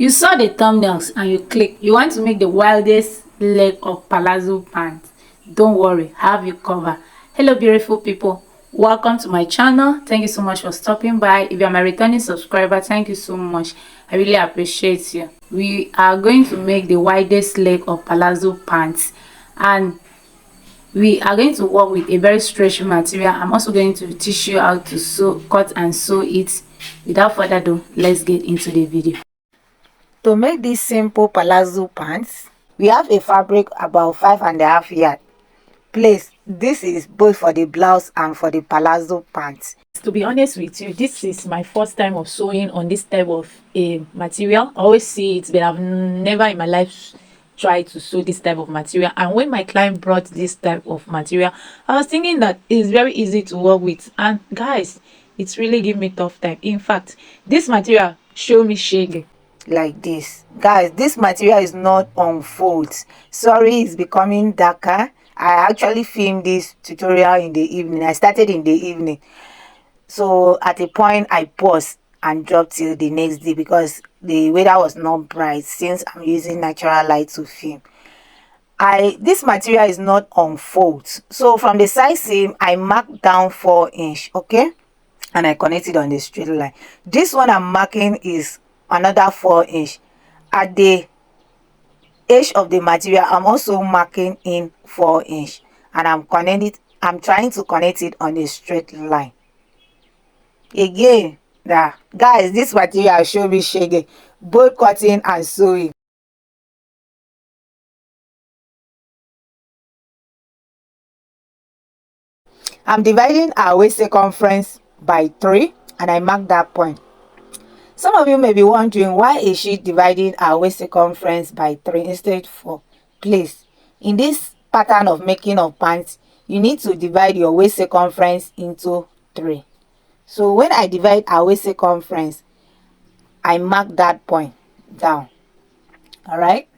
You saw the thumbnails and you click. You want to make the wildest leg of palazzo pants. Don't worry, I have you covered. Hello beautiful people, welcome to my channel. Thank you so much for stopping by. If you are my returning subscriber, thank you so much. I really appreciate you. We are going to make the widest leg of palazzo pants, and we are going to work with a very stretchy material. I'm also going to teach you how to sew, cut and sew it. Without further ado, let's get into the video. To make this simple palazzo pants, we have a fabric about 5.5 yards. Please, this is both for the blouse and for the palazzo pants. To be honest with you, this is my first time of sewing on this type of a material. I always see it, but I've never in my life tried to sew this type of material. And when my client brought this type of material, I was thinking that it's very easy to work with. And guys, it's really give me tough time. In fact, this material show me shaggy. Like this, guys, this material is not on folds. Sorry, it's becoming darker. I actually filmed this tutorial in the evening. I started in the evening, so at a point I paused and dropped till the next day because the weather was not bright, since I'm using natural light to film. This material is not on folds, so from the side seam I marked down 4 inch, okay, and I connected on the straight line. This one I'm marking is another 4 inch. At the edge of the material I'm also marking in 4 inch, and I'm trying to connect it on a straight line. Again, guys, this material show me shaggy, both cutting and sewing. I'm dividing our waist circumference by 3, and I mark that point. Some of you may be wondering, why is she dividing our waist circumference by 3 instead of 4? Please, in this pattern of making of pants, you need to divide your waist circumference into 3. So when I divide our waist circumference, I mark that point down. All right.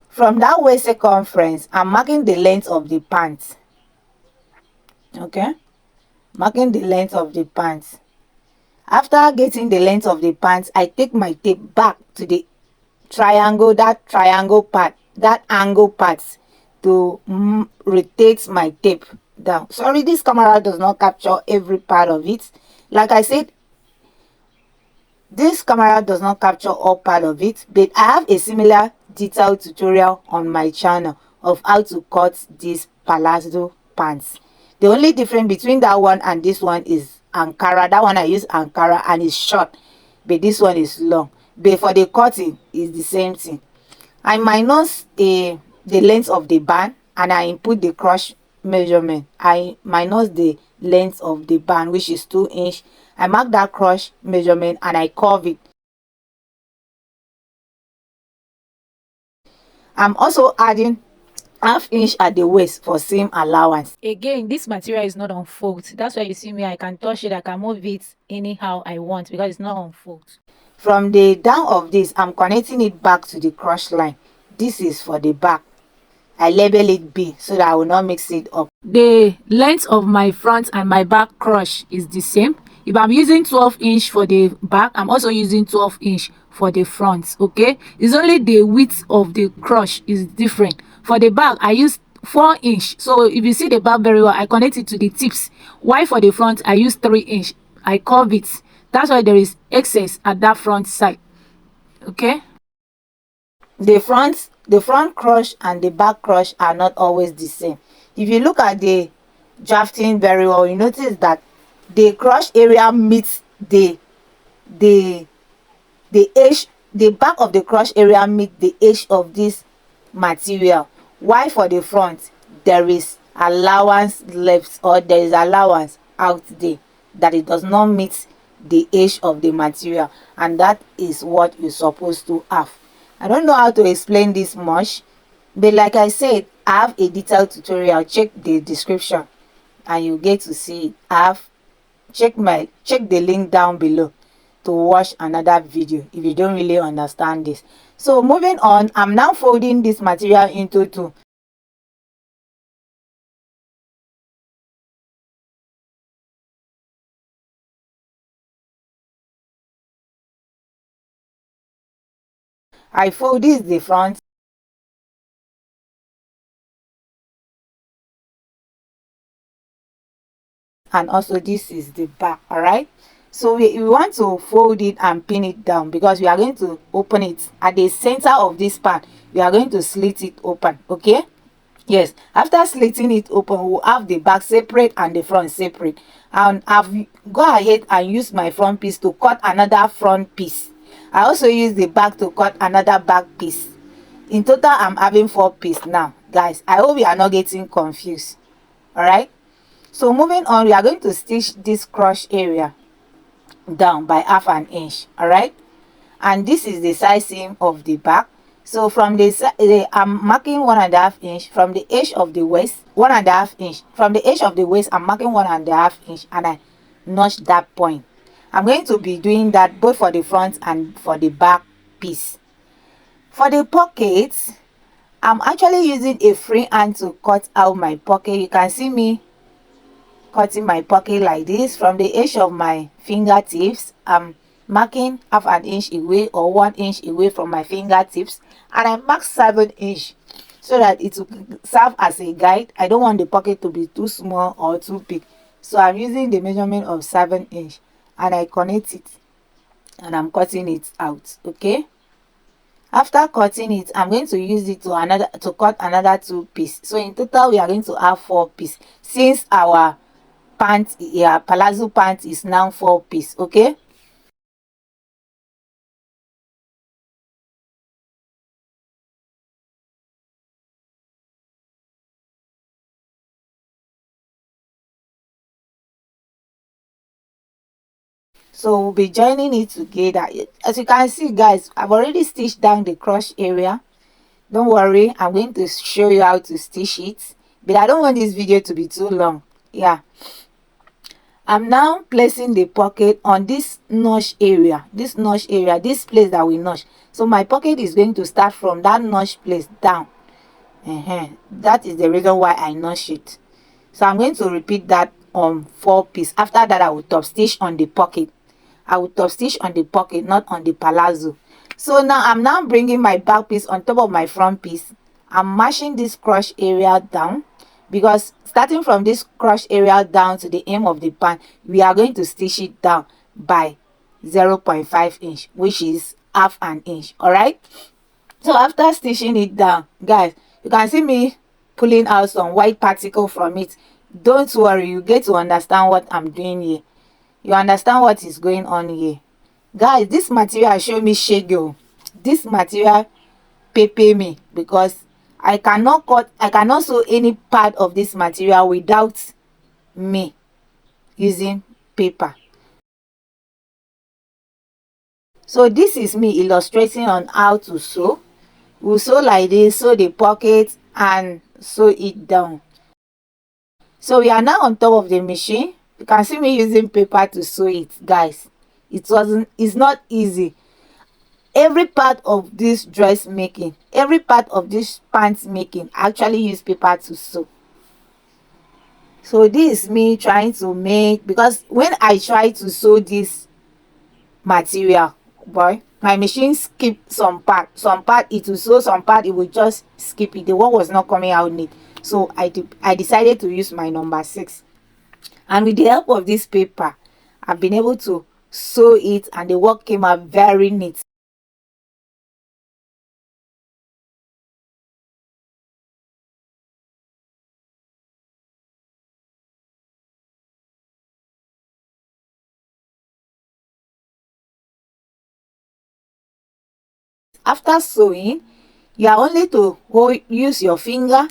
From that waist circumference, I'm marking the length of the pants. Okay, marking the length of the pants. After getting the length of the pants, I take my tape back to the triangle, that triangle part, that angle parts, to rotate my tape down. Sorry, this camera does not capture every part of it. Like I said, this camera does not capture all part of it, but I have a similar detailed tutorial on my channel of how to cut these palazzo pants. The only difference between that one and this one is Ankara. That one I use Ankara and it's short, but this one is long. But for the cutting, is the same thing. I minus the length of the band and I input the crush measurement. I minus the length of the band, which is 2 inch. I mark that crush measurement and I curve it. I'm also adding ½ inch at the waist for seam allowance. Again, this material is not on fold. That's why you see me, I can touch it, I can move it anyhow I want because it's not on fold. From the down of this, I'm connecting it back to the crush line. This is for the back. I label it B so that I will not mix it up. The length of my front and my back crush is the same. If I'm using 12 inch for the back, I'm also using 12 inch for the front. Okay, it's only the width of the crush is different. For the back, I use 4 inch. So if you see the back very well, I connect it to the tips. While for the front, I use 3 inch. I curve it. That's why there is excess at that front side. Okay, the front crush and the back crush are not always the same. If you look at the drafting very well, you notice that the crush area meets the edge, the back of the crush area meets the edge of this material. While for the front, there is allowance left, or there is allowance out there that it does not meet the edge of the material, and that is what you're supposed to have. I don't know how to explain this much, but like I said, I have a detailed tutorial. Check the description and you get to see it. Check the link down below to watch another video if you don't really understand this. So moving on, I'm now folding this material into 2. I fold. This is the front, and also this is the back. All right, so we want to fold it and pin it down because we are going to open it at the center of this part. We are going to slit it open. Okay, yes, after slitting it open, we'll have the back separate and the front separate. And I've go ahead and use my front piece to cut another front piece. I also use the back to cut another back piece. In total, I'm having 4 pieces now, guys. I hope you are not getting confused. All right, so moving on, we are going to stitch this crotch area down by 1/2 inch. All right, and this is the side seam of the back. So from I'm marking 1.5 inch from the edge of the waist, 1.5 inch from the edge of the waist. I'm marking 1.5 inch, and I notch that point. I'm going to be doing that both for the front and for the back piece. For the pockets, I'm actually using a free hand to cut out my pocket. You can see me cutting my pocket like this from the edge of my fingertips. I'm marking 1/2 inch away or 1 inch away from my fingertips, and I mark 7 inch so that it will serve as a guide. I don't want the pocket to be too small or too big, so I'm using the measurement of 7 inch, and I connect it and I'm cutting it out. Okay, after cutting it, I'm going to use it to cut another 2 pieces. So in total, we are going to have 4 pieces since our pants, yeah, palazzo pants is now 4 pieces. Okay, so we'll be joining it together. As you can see, guys, I've already stitched down the crotch area. Don't worry, I'm going to show you how to stitch it, but I don't want this video to be too long. Yeah, I'm now placing the pocket on this notch area, this place that we notch. So my pocket is going to start from that notch place down. That is the reason why I notch it. So I'm going to repeat that on 4 pieces. After that, I will top stitch on the pocket. I will top stitch on the pocket, not on the palazzo. So now I'm now bringing my back piece on top of my front piece. I'm mashing this crotch area down, because starting from this crotch area down to the hem of the pant, we are going to stitch it down by 0.5 inch, which is 1/2 inch. All right, so after stitching it down, guys, you can see me pulling out some white particle from it. Don't worry, you get to understand what I'm doing here. You understand what is going on here, guys. This material show me shege o. This material pay me, because I cannot sew any part of this material without me using paper. So this is me illustrating on how to sew. We'll sew like this, sew the pocket and sew it down. So we are now on top of the machine. You can see me using paper to sew it, guys. It's not easy. Every part of this dress making, every part of this pants making, I actually use paper to sew. So this is me trying to make, because when I try to sew this material, boy, my machine skip some part it will sew, some part it will just skip it. The work was not coming out neat, so I decided to use my number 6, and with the help of this paper, I've been able to sew it, and the work came out very neat. After sewing, you are only to use your finger,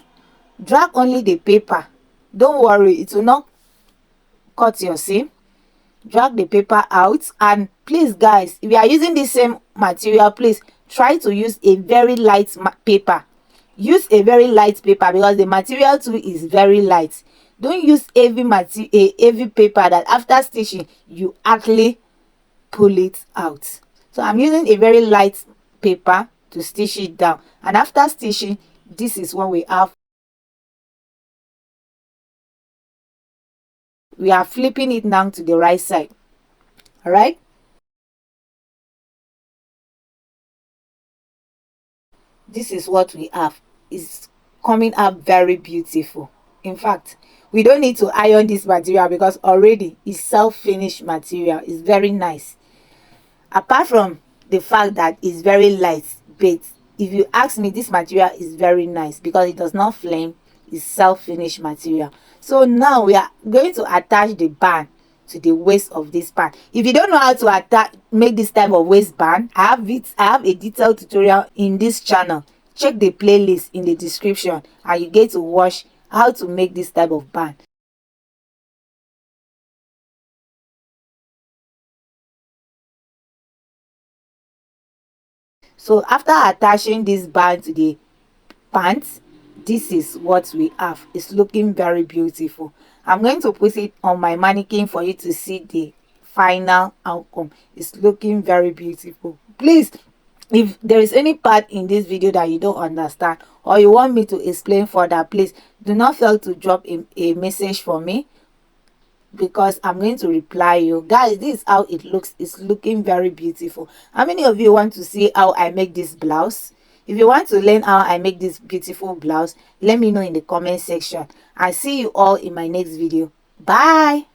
drag only the paper. Don't worry, it will not cut your seam. Drag the paper out, and please, guys, if you are using the same material, please try to use a very light paper. Use a very light paper, because the material too is very light. Don't use heavy paper that after stitching you actually pull it out. So I'm using a very light paper to stitch it down, and after stitching, this is what we have. We are flipping it now to the right side. All right, this is what we have. It's coming up very beautiful. In fact, we don't need to iron this material because already it's self-finished material. It's very nice. Apart from the fact that it's very light, but if you ask me, this material is very nice because it does not flame. It's self-finished material. So now we are going to attach the band to the waist of this band. If you don't know how to make this type of waistband, I have a detailed tutorial in this channel. Check the playlist in the description and you get to watch how to make this type of band. So after attaching this band to the pants, this is what we have. It's looking very beautiful. I'm going to put it on my mannequin for you to see the final outcome. It's looking very beautiful. Please, if there is any part in this video that you don't understand or you want me to explain further, please do not fail to drop a message for me, because I'm going to reply you. Guys, this is how it looks. It's looking very beautiful. How many of you want to see how I make this blouse? If you want to learn how I make this beautiful blouse, let me know in the comment section. I'll see you all in my next video. Bye.